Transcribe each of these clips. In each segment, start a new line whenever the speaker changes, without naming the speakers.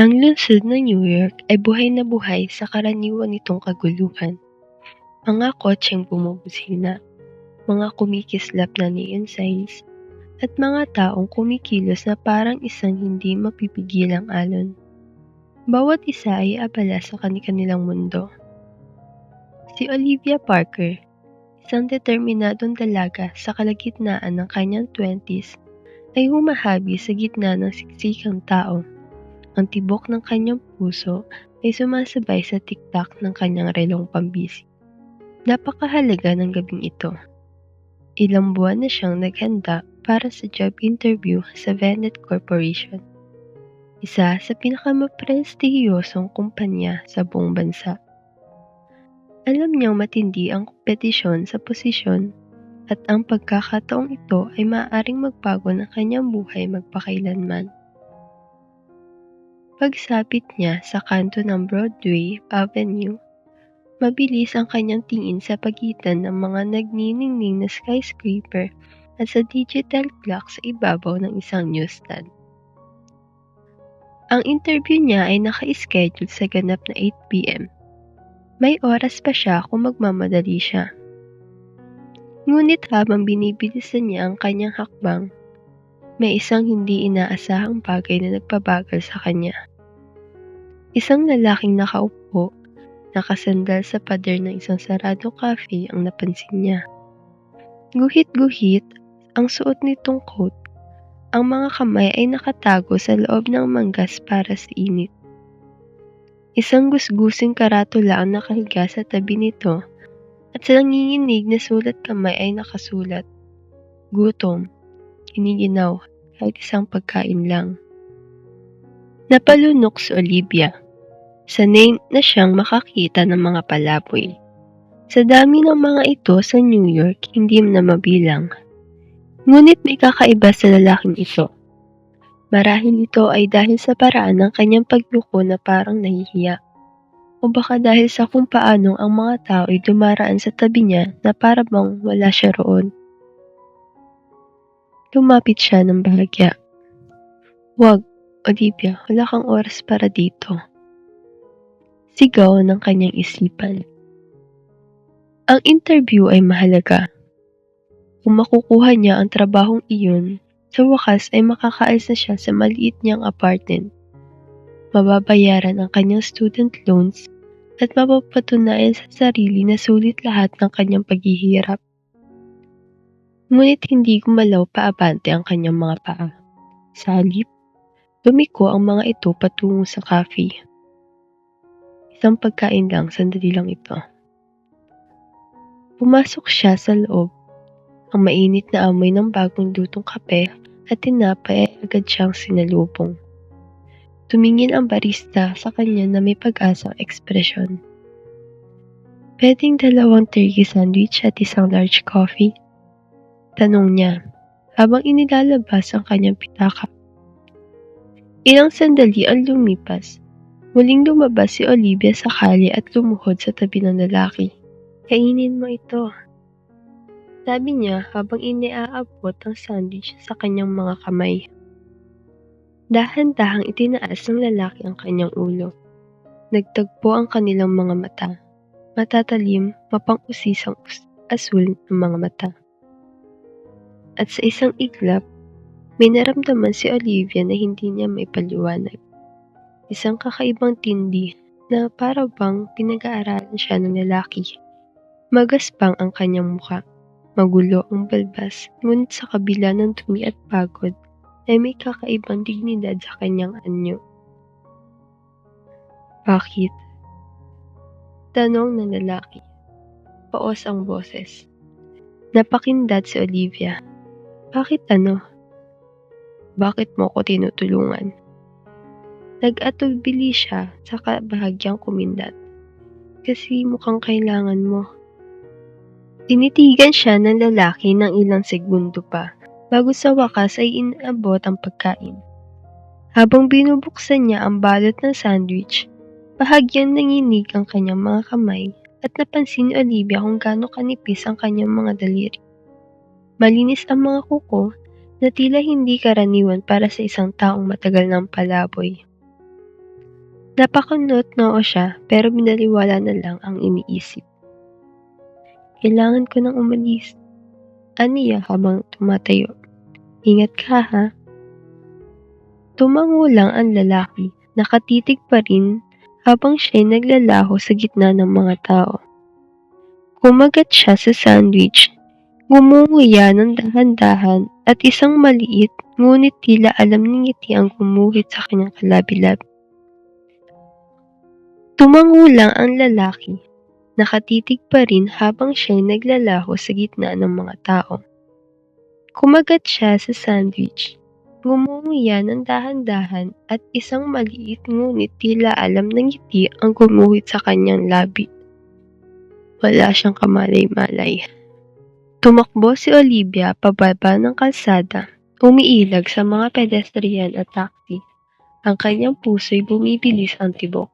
Ang lungsod ng New York ay buhay na buhay sa karaniwan nitong kaguluhan. Mga kotseng bumubusina, mga kumikislap na neon signs, at mga taong kumikilos na parang isang hindi mapipigilang alon. Bawat isa ay abala sa kani-kanilang mundo. Si Olivia Parker, isang determinadong dalaga sa kalagitnaan ng kanyang 20s, ay humahabi sa gitna ng siksikang tao. Ang tibok ng kanyang puso ay sumasabay sa tiktak ng kanyang relong pambisi. Napakahalaga ng gabing ito. Ilang buwan na siyang naghanda para sa job interview sa Venet Corporation, isa sa pinakamaprestihiyosong kumpanya sa buong bansa. Alam niyang matindi ang kompetisyon sa posisyon at ang pagkakataong ito ay maaaring magbago ng kanyang buhay magpakailanman. Pagsapit niya sa kanto ng Broadway Avenue, mabilis ang kanyang tingin sa pagitan ng mga nagniningning na skyscraper at sa digital clock sa ibabaw ng isang newsstand. Ang interview niya ay naka-schedule sa ganap na 8 p.m. May oras pa siya kung magmamadali siya. Ngunit habang binibilisan niya ang kanyang hakbang, may isang hindi inaasahang bagay na nagpabagal sa kanya. Isang lalaking nakaupo, nakasandal sa pader ng isang saradong cafe ang napansin niya. Guhit-guhit ang suot nitong coat. Ang mga kamay ay nakatago sa loob ng manggas para sa init. Isang gusgusing karatula ang nakahiga sa tabi nito at sa nanginginig na sulat kamay ay nakasulat, "Gutom, kiniginaw, kahit isang pagkain lang." Napalunok si Olivia. Sanay na siyang makakita ng mga palaboy. Sa dami ng mga ito sa New York, hindi na mabilang. Ngunit may kakaiba sa lalaking ito. Marahil ito ay dahil sa paraan ng kanyang pagyuko na parang nahihiya. O baka dahil sa kung paano ang mga tao ay dumaraan sa tabi niya na para bang wala siya roon. Lumapit siya ng bahagya. "Wag, Olivia, wala kang oras para dito." Sigaw ng kanyang isipan. Ang interview ay mahalaga. Kung makukuha niya ang trabahong iyon, sa wakas ay makakaalis na siya sa maliit niyang apartment. Mababayaran ang kanyang student loans at mapapatunayan sa sarili na sulit lahat ng kanyang paghihirap. Ngunit hindi gumalaw paabante ang kanyang mga paa. Sa halip, lumiko ang mga ito patungo sa cafe. Isang pagkain lang, sandali lang ito. Pumasok siya sa loob. Ang mainit na amoy ng bagong lutong kape at tinapay ay agad siyang sinalubong. Tumingin ang barista sa kanya na may pag-asang ekspresyon. "Pwedeng 2 turkey sandwich at isang large coffee?" Tanong niya, habang inilalabas ang kanyang pitaka. Ilang sandali ang lumipas. Muling lumabas si Olivia sa kalye at lumuhod sa tabi ng lalaki. "Kainin mo ito," sabi niya habang iniaabot ang sandwich sa kanyang mga kamay. Dahan-dahang itinaas ng lalaki ang kanyang ulo. Nagtagpo ang kanilang mga mata. Matatalim, mapang-usisang asul ng mga mata. At sa isang iglap, may naramdaman si Olivia na hindi niya may paliwanag. Isang kakaibang tindi na para bang pinag-aaralan siya ng lalaki. Magaspang ang kanyang mukha. Magulo ang balbas, ngunit sa kabila ng dumi at pagod, ay may kakaibang dignidad sa kanyang anyo. "Bakit?" tanong ng lalaki. Paos ang boses. Napakindad si Olivia. "Bakit ano? Bakit mo ko tinutulungan?" Nag-atubili siya sa bahagyang kumindat. "Kasi mukhang kailangan mo." Tinitigan siya ng lalaki ng ilang segundo pa, bago sa wakas ay inabot ang pagkain. Habang binubuksan niya ang balot ng sandwich, bahagyang nanginig ang kanyang mga kamay at napansin ni Olivia kung gaano kanipis ang kanyang mga daliri. Malinis ang mga kuko na tila hindi karaniwan para sa isang taong matagal ng palaboy. Napakunot noo siya pero binaliwala na lang ang iniisip. Kailangan ko nang umalis, aniya habang tumatayo. Ingat ka ha. Tumango lang ang lalaki, nakatitig pa rin habang siya'y naglalaho sa gitna ng mga tao. Kumagat siya sa sandwich, ngumunguya ng dahan-dahan at isang maliit ngunit tila alam ng ngiti ang gumuhit sa kanyang kalabi-labi. Tumango lang ang lalaki, nakatitig pa rin habang siya'y naglalaho sa gitna ng mga tao. Kumagat siya sa sandwich, ngumunguya ng dahan-dahan at isang maliit ngunit tila alam ng ngiti ang gumuhit sa kanyang labi. Wala siyang kamalay-malay. Tumakbo si Olivia pababa ng kalsada, umiilag sa mga pedestrian at taxi. Ang kanyang puso'y bumibilis ang tibok.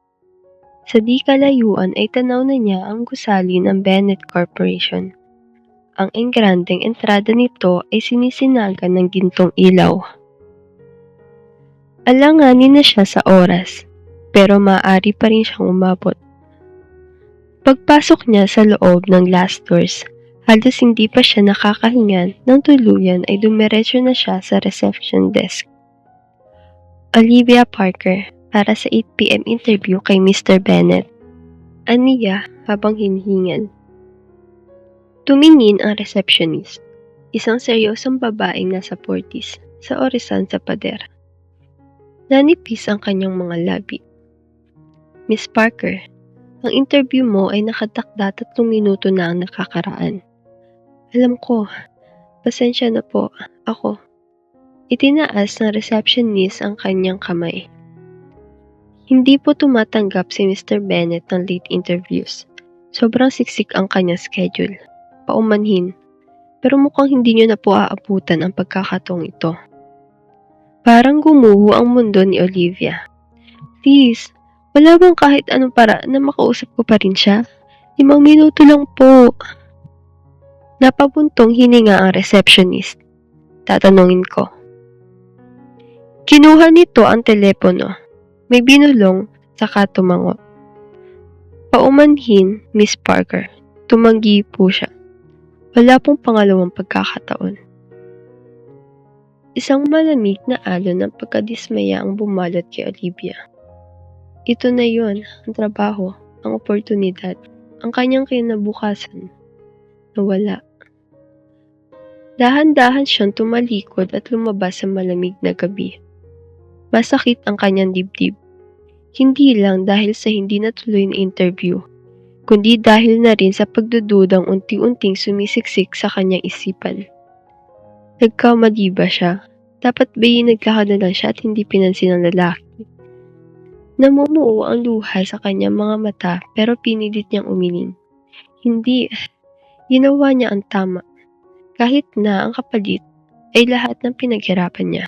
Sa di kalayuan ay tanaw na niya ang gusali ng Bennett Corporation. Ang engrandeng entrada nito ay sinisinagan ng gintong ilaw. Alanganin na siya sa oras, pero maaari pa rin siyang umabot. Pagpasok niya sa loob ng last doors, halos hindi pa siya nakakahinga nang tuluyan ay dumiretso na siya sa reception desk. Olivia Parker, para sa 8 p.m. interview kay Mr. Bennett. Aniya habang hinihingal. Tumingin ang receptionist, isang seryosong babaeng nasa 40s, sa orisan sa pader. Nanipis ang kanyang mga labi. Miss Parker, ang interview mo ay nakatakda 3 minuto na ang nakakaraan. Alam ko, pasensya na po, ako. Itinaas ng receptionist ang kanyang kamay. Hindi po tumatanggap si Mr. Bennett ng late interviews. Sobrang siksik ang kanyang schedule. Paumanhin, pero mukhang hindi niyo na po aabutan ang pagkakataong ito. Parang gumuho ang mundo ni Olivia. Please, wala bang kahit anong paraan na makausap ko pa rin siya? 5 minuto lang po. Napabuntong hininga ang receptionist. Tatanungin ko. Kinuha nito ang telepono. May binulong, saka tumango. Paumanhin, Miss Parker. Tumanggi po siya. Wala pong pangalawang pagkakataon. Isang malamig na alon ng pagkadismaya ang bumalot kay Olivia. Ito na yon, ang trabaho, ang oportunidad, ang kanyang kinabukasan. Nawala. Dahan-dahan siyang tumalikod at lumabas sa malamig na gabi. Masakit ang kanyang dibdib. Hindi lang dahil sa hindi natuloy na interview, kundi dahil na rin sa pagdududang unti-unting sumisiksik sa kanyang isipan. Nagkamali ba siya? Dapat ba'y naglakad na lang siya at hindi pinansin ng lalaki? Namumuo ang luha sa kanyang mga mata pero pinilit niyang umiling. Hindi, ginawa niya ang tama. Kahit na ang kapalit ay lahat ng pinaghirapan niya.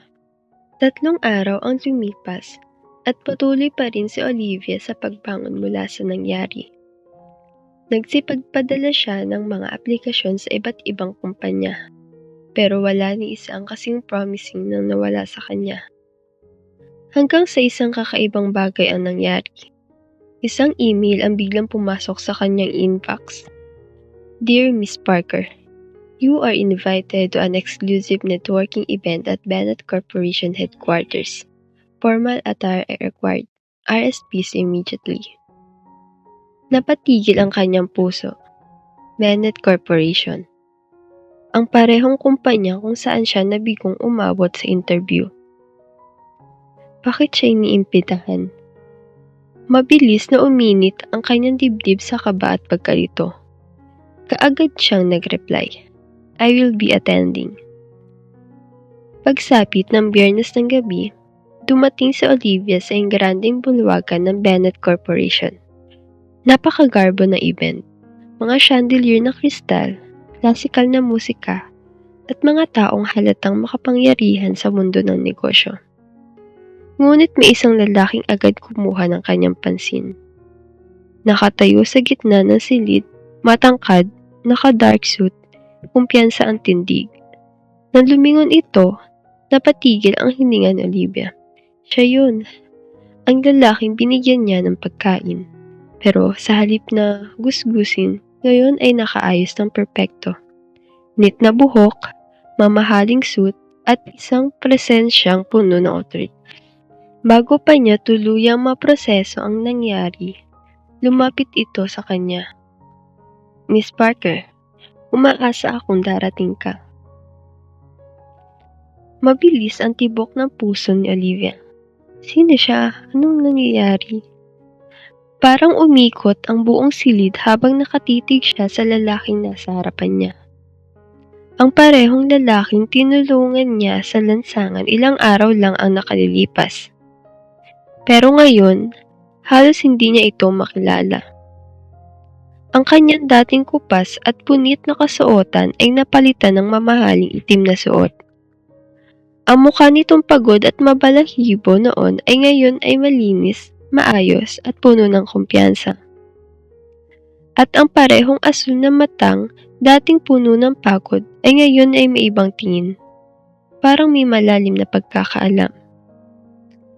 3 araw ang lumipas at patuloy pa rin si Olivia sa pagbangon mula sa nangyari. Nagsipagpadala siya ng mga aplikasyon sa iba't ibang kumpanya, pero wala ni isa ang kasing promising nang nawala sa kanya. Hanggang sa isang kakaibang bagay ang nangyari. Isang email ang biglang pumasok sa kanyang inbox. Dear Miss Parker, you are invited to an exclusive networking event at Bennett Corporation headquarters. Formal attire required. RSVP immediately. Napatigil ang kanyang puso. Bennett Corporation. Ang parehong kumpanya kung saan siya nabigong umabot sa interview. Bakit siya iniimbitahan? Mabilis na uminit ang kanyang dibdib sa kaba at pagkalito. Kaagad siyang nag-reply. I will be attending. Pagsapit ng Biyernes ng gabi, dumating si Olivia sa engrandeng bulwagan ng Bennett Corporation. Napakagarbo na event. Mga chandelier na kristal, klasikal na musika, at mga taong halatang makapangyarihan sa mundo ng negosyo. Ngunit may isang lalaking agad kumuha ng kanyang pansin. Nakatayo sa gitna ng silid, matangkad, naka-dark suit, kumpiyansa ang tindig. Nang lumingon ito, napatigil ang hininga ni Olivia. Siya yun. Ang lalaking binigyan niya ng pagkain, pero sa halip na gusgusin, ngayon ay nakaayos ng perpekto. Neat na buhok, mamahaling suit, at isang presensyang puno ng authority. Bago pa niya tuluyang maproseso ang nangyari, lumapit ito sa kanya. Miss Parker, umaasa akong darating ka. Mabilis ang tibok ng puso ni Olivia. Sino siya? Anong nangyayari? Parang umikot ang buong silid habang nakatitig siya sa lalaking nasa harapan niya. Ang parehong lalaking tinulungan niya sa lansangan ilang araw lang ang nakalilipas. Pero ngayon, halos hindi niya ito makilala. Ang kanyang dating kupas at punit na kasuotan ay napalitan ng mamahaling itim na suot. Ang mukha nitong pagod at mabalahibo noon ay ngayon ay malinis, maayos at puno ng kumpiyansa. At ang parehong asul na matang dating puno ng pagod ay ngayon ay may ibang tingin. Parang may malalim na pagkakaalam.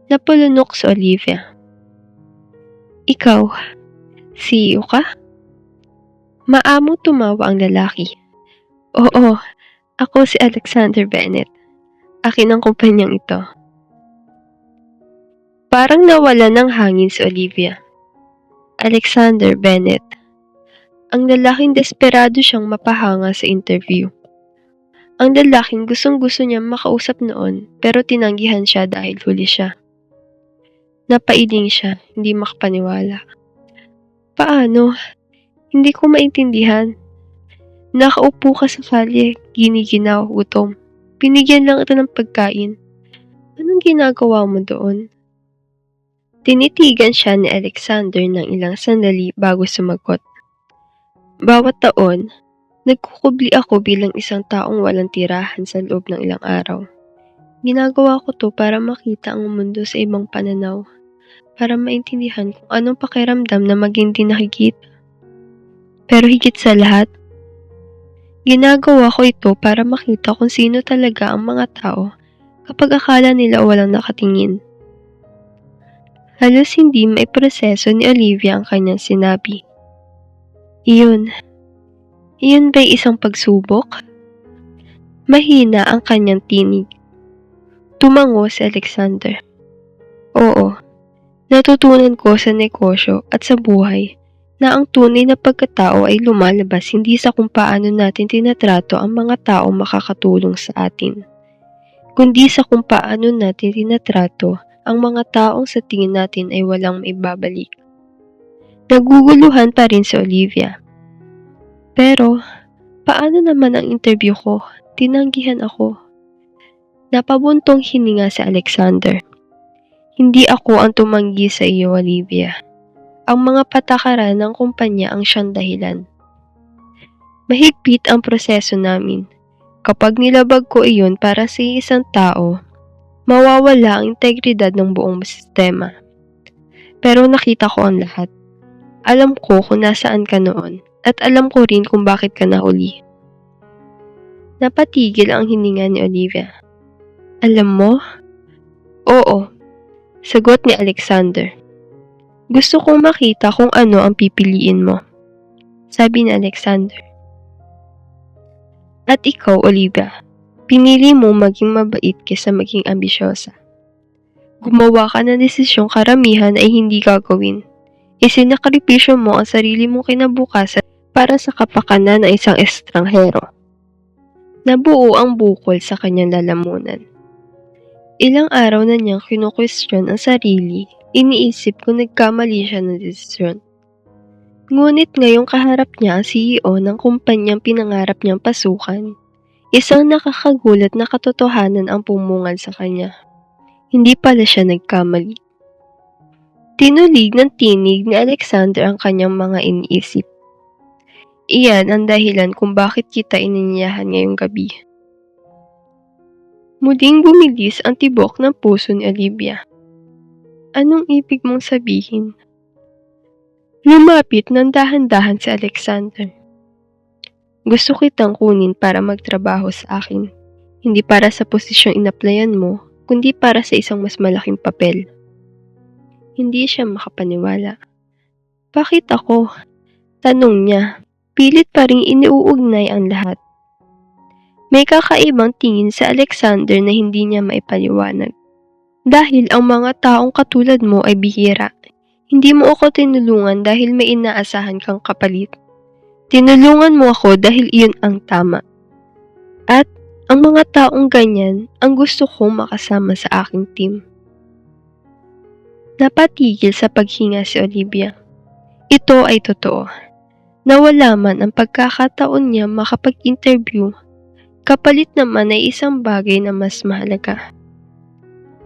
Napulunok si Olivia. Ikaw, CEO ka? Maamong tumawa ang lalaki. Oo, ako si Alexander Bennett. Akin ang kumpanyang ito. Parang nawala ng hangin si Olivia. Alexander Bennett. Ang lalaking desperado siyang mapahanga sa interview. Ang lalaking gustong-gusto niyang makausap noon pero tinanggihan siya dahil huli siya. Napailing siya, hindi makapaniwala. Paano? Hindi ko maintindihan. Nakaupo ka sa kalye, giniginaw, gutom. Binigyan lang ito ng pagkain. Anong ginagawa mo doon? Tinitigan siya ni Alexander ng ilang sandali bago sumagot. Bawat taon, nagkukubli ako bilang isang taong walang tirahan sa loob ng ilang araw. Ginagawa ko to para makita ang mundo sa ibang pananaw, para maintindihan kung anong pakiramdam na maging di nakikita. Pero higit sa lahat, ginagawa ko ito para makita kung sino talaga ang mga tao kapag akala nila walang nakatingin. Halos hindi may proseso ni Olivia ang kanyang sinabi. Iyon ba'y isang pagsubok? Mahina ang kanyang tinig. Tumango si Alexander. Oo, natutunan ko sa negosyo at sa buhay na ang tunay na pagkatao ay lumalabas hindi sa kung paano natin tinatrato ang mga taong makakatulong sa atin, kundi sa kung paano natin tinatrato ang mga taong sa tingin natin ay walang maibabalik. Naguguluhan pa rin si Olivia. Pero, paano naman ang interview ko? Tinanggihan ako. Napabuntong hininga si Alexander. Hindi ako ang tumanggi sa iyo, Olivia. Ang mga patakaran ng kumpanya ang siyang dahilan. Mahigpit ang proseso namin. Kapag nilabag ko iyon para sa isang tao, mawawala ang integridad ng buong sistema. Pero nakita ko ang lahat. Alam ko kung nasaan ka noon at alam ko rin kung bakit ka nahuli. Napatigil ang hininga ni Olivia. Alam mo? Oo, sagot ni Alexander. Gusto kong makita kung ano ang pipiliin mo, sabi ni Alexander. At ikaw, Olivia, pinili mo maging mabait kaysa maging ambisyosa. Gumawa ka ng desisyong karamihan ay hindi gagawin. Isinakripisyo mo ang sarili mong kinabukasan para sa kapakanan ng isang estranghero. Nabuo ang bukol sa kanyang lalamunan. Ilang araw na niyang kinukwestiyon ang sarili, iniisip kung nagkamali siya ng desisyon. Ngunit ngayong kaharap niya ang CEO ng kumpanyang pinangarap niyang pasukan, isang nakakagulat na katotohanan ang pumungal sa kanya. Hindi pala siya nagkamali. Tinulig ng tinig ni Alexander ang kanyang mga iniisip. Iyan ang dahilan kung bakit kita ininyahan ngayong gabi. Muling bumilis ang tibok ng puso ni Olivia. Anong ibig mong sabihin? Lumapit ng dahan-dahan si Alexander. Gusto kitang kunin para magtrabaho sa akin, hindi para sa posisyong inaplayan mo, kundi para sa isang mas malaking papel. Hindi siya makapaniwala. Bakit ako? Tanong niya. Pilit pa ring iniuugnay ang lahat. May kakaibang tingin sa Alexander na hindi niya maipaliwanag. Dahil ang mga taong katulad mo ay bihira. Hindi mo ako tinulungan dahil may inaasahan kang kapalit. Tinulungan mo ako dahil iyon ang tama. At ang mga taong ganyan ang gusto kong makasama sa aking team. Napatigil sa paghinga si Olivia. Ito ay totoo. Nawala man ang pagkakataon niya makapag-interview, kapalit naman ay isang bagay na mas mahalaga.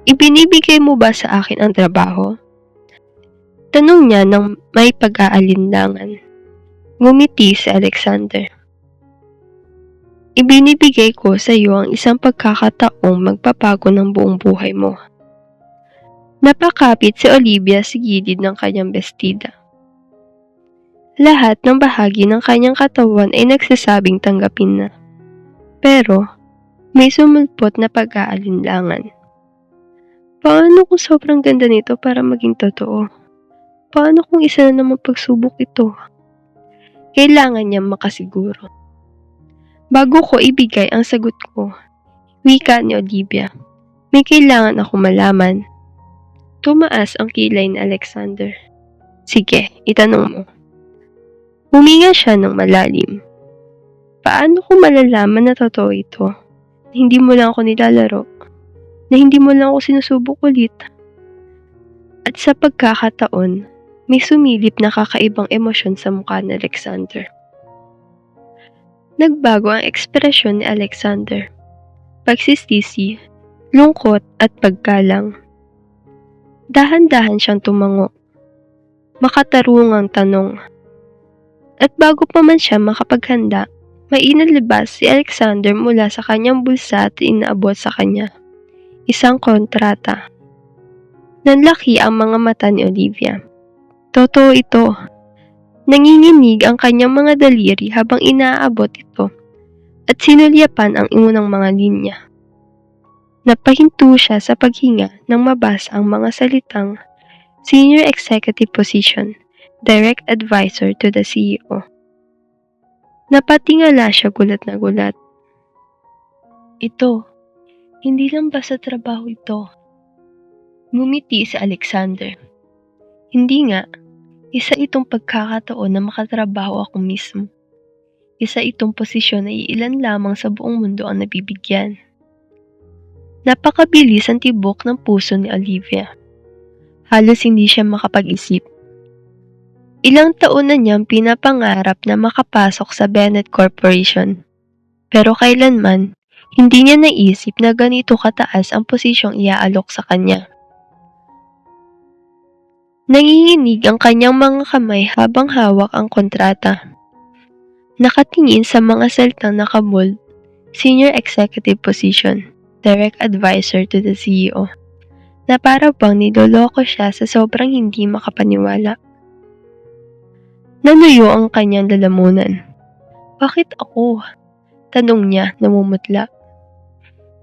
Ibinibigay mo ba sa akin ang trabaho? Tanong niya ng may pag-aalinlangan. Ngumiti si Alexander. Ibinibigay ko sa iyo ang isang pagkakataong magpapago ng buong buhay mo. Napakapit si Olivia sa gilid ng kanyang bestida. Lahat ng bahagi ng kanyang katawan ay nagsasabing tanggapin na. Pero, may sumulpot na pag-aalinlangan. Paano kung sobrang ganda nito para maging totoo? Paano kung isa na naman pagsubok ito? Kailangan niyang makasiguro. Bago ko ibigay ang sagot ko, wika ni Olivia, may kailangan ako malaman. Tumaas ang kilay ni Alexander. Sige, itanong mo. Huminga siya ng malalim. Paano ko malalaman na totoo ito? Na hindi mo lang ako nilalaro? Na hindi mo lang ako sinusubok ulit? At sa pagkakataon, may sumilip na kakaibang emosyon sa mukha ni Alexander. Nagbago ang ekspresyon ni Alexander. Pagsisisi, lungkot at paggalang. Dahan-dahan siyang tumango. Makatarungang tanong. At bago pa man siya makapaghanda, may inalabas si Alexander mula sa kanyang bulsa at inaabot sa kanya. Isang kontrata. Nanlaki ang mga mata ni Olivia. Totoo ito. Nanginginig ang kanyang mga daliri habang inaabot ito at sinulyapan ang unang mga linya. Napahinto siya sa paghinga nang mabasa ang mga salitang Senior Executive Position, Direct Advisor to the CEO. Napatingala siya gulat na gulat. Ito, hindi lang basta trabaho ito. Ngumiti si Alexander. Hindi nga, isa itong pagkakataon na makatrabaho ako mismo. Isa itong posisyon na iilan lamang sa buong mundo ang nabibigyan. Napakabilis ang tibok ng puso ni Olivia. Halos hindi siya makapag-isip. Ilang taon na niyang pinapangarap na makapasok sa Bennett Corporation. Pero kailanman, hindi niya naisip na ganito kataas ang posisyong iaalok sa kanya. Nanginginig ang kanyang mga kamay habang hawak ang kontrata. Nakatingin sa mga salitang nakabold, Senior Executive Position, Direct Advisor to the CEO, na para bang niloloko siya sa sobrang hindi makapaniwala. Nanuyo ang kanyang lalamunan. Bakit ako? Tanong niya, namumutla.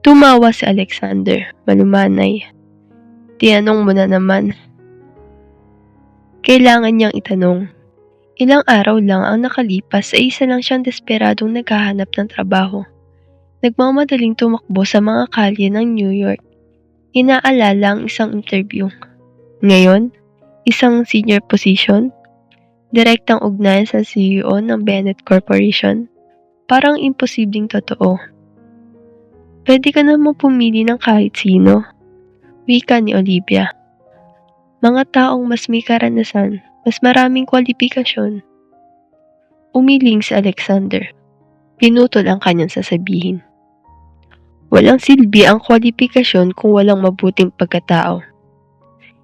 Tumawa si Alexander, malumanay. Tinanong mo na naman. Kailangan niyang itanong. Ilang araw lang ang nakalipas ay isa lang siyang desperadong naghahanap ng trabaho. Nagmamadaling tumakbo sa mga kalye ng New York. Inaalala ang isang interview. Ngayon, isang senior position, direktang ugnayan sa CEO ng Bennett Corporation. Parang imposibleng totoo. Pwede ka naman pumili ng kahit sino. Wika ni Olivia. Mga taong mas may karanasan, mas maraming kwalifikasyon. Umiling si Alexander. Pinutol ang kanyang sasabihin. Walang silbi ang kwalifikasyon kung walang mabuting pagkatao.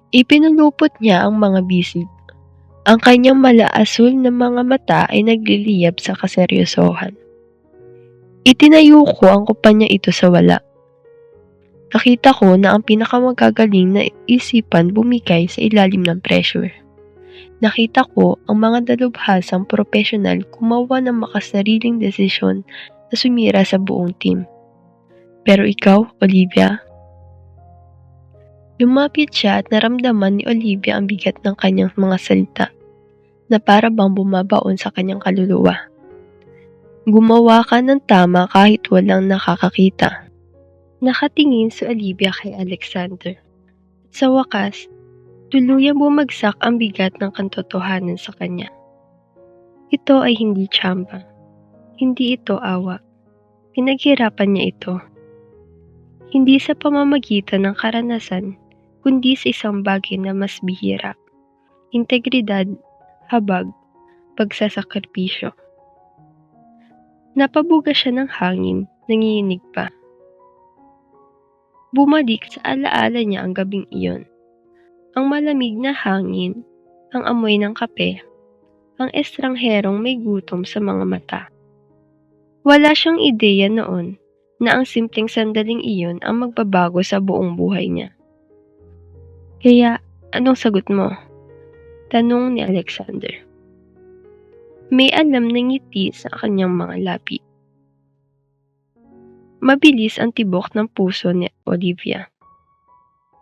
Ipinulupot niya ang mga bisig. Ang kanyang mala-asul na mga mata ay nagliliyab sa kaseryosohan. Itinayo ko ang kumpanya ito sa wala. Nakita ko na ang pinakamagagaling na isipan bumigay sa ilalim ng pressure. Nakita ko ang mga dalubhasang profesional gumawa ng makasariling desisyon na sumira sa buong team. Pero ikaw, Olivia, Lumapit siya at naramdaman ni Olivia ang bigat ng kanyang mga salita, na para bang bumabaon sa kanyang kaluluwa. Gumawa ka ng tama kahit walang nakakakita. Nakatingin si Olivia kay Alexander. At sa wakas, tuluyang bumagsak ang bigat ng katotohanan sa kanya. Ito ay hindi tsamba. Hindi ito awa. Pinaghirapan niya ito. Hindi sa pamamagitan ng karanasan, kundi sa isang bagay na mas bihira. Integridad, habag, pagsasakripisyo. Napabuga siya ng hangin, nanginginig pa. Bumalik sa alaala niya ang gabing iyon. Ang malamig na hangin, ang amoy ng kape, ang estrangherong may gutom sa mga mata. Wala siyang ideya noon na ang simpleng sandaling iyon ang magbabago sa buong buhay niya. Kaya, anong sagot mo? Tanong ni Alexander. May alam na ngiti sa kanyang mga labi. Mabilis ang tibok ng puso ni Olivia.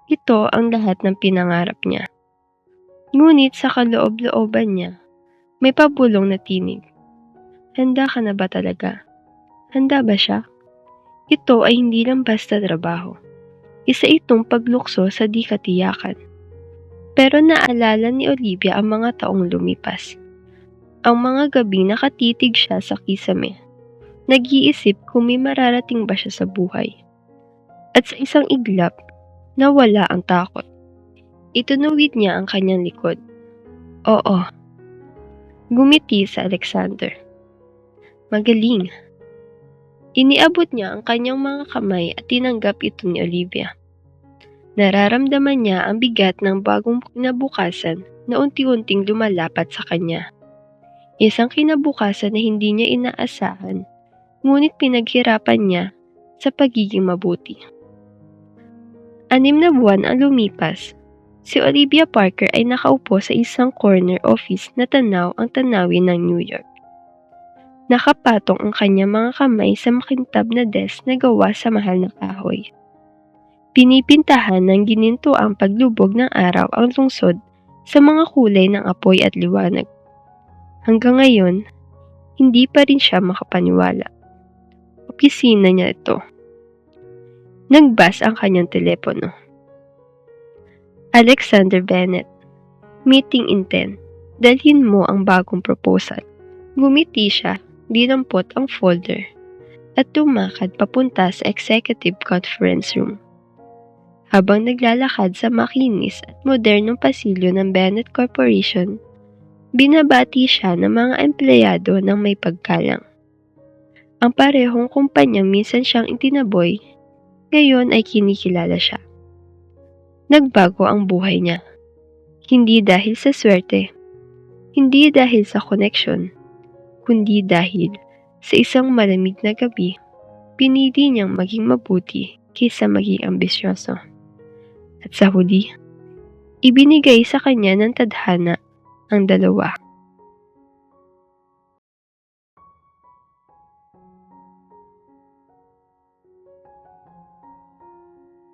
Ito ang lahat ng pinangarap niya. Ngunit sa kaloob-looban niya, may pabulong na tinig. Handa ka na ba talaga? Handa ba siya? Ito ay hindi lang basta trabaho. Isa itong paglukso sa di katiyakan. Pero naalala ni Olivia ang mga taong lumipas. Ang mga gabi nakatitig siya sa kisame. Nag-iisip kung may mararating ba siya sa buhay. At sa isang iglap, nawala ang takot. Itunuwid niya ang kanyang likod. Oo. Gumiti sa Alexander. Magaling. Iniabot niya ang kanyang mga kamay at tinanggap ito ni Olivia. Nararamdaman niya ang bigat ng bagong kinabukasan na unti-unting lumalapat sa kanya. Isang kinabukasan na hindi niya inaasahan, ngunit pinaghirapan niya sa pagiging mabuti. 6 na buwan ang lumipas. Si Olivia Parker ay nakaupo sa isang corner office na tanaw ang tanawin ng New York. Nakapatong ang kanyang mga kamay sa makintab na desk na gawa sa mahal na kahoy. Pinipintahan ng gininto ang paglubog ng araw ang lungsod sa mga kulay ng apoy at liwanag. Hanggang ngayon, hindi pa rin siya makapaniwala. Opisina niya ito. Nagbas ang kanyang telepono. Alexander Bennett, meeting in 10. Dalhin mo ang bagong proposal. Gumiti siya, dinampot ang folder, at tumakad papunta sa executive conference room. Habang naglalakad sa makinis at modernong pasilyo ng Bennett Corporation, binabati siya ng mga empleyado ng may paggalang. Ang parehong kumpanyang minsan siyang itinaboy, ngayon ay kinikilala siya. Nagbago ang buhay niya. Hindi dahil sa swerte, hindi dahil sa connection, kundi dahil sa isang malamig na gabi, pinili niyang maging mabuti kaysa maging ambisyoso. At sa huli, ibinigay sa kanya ng tadhana ang dalawa.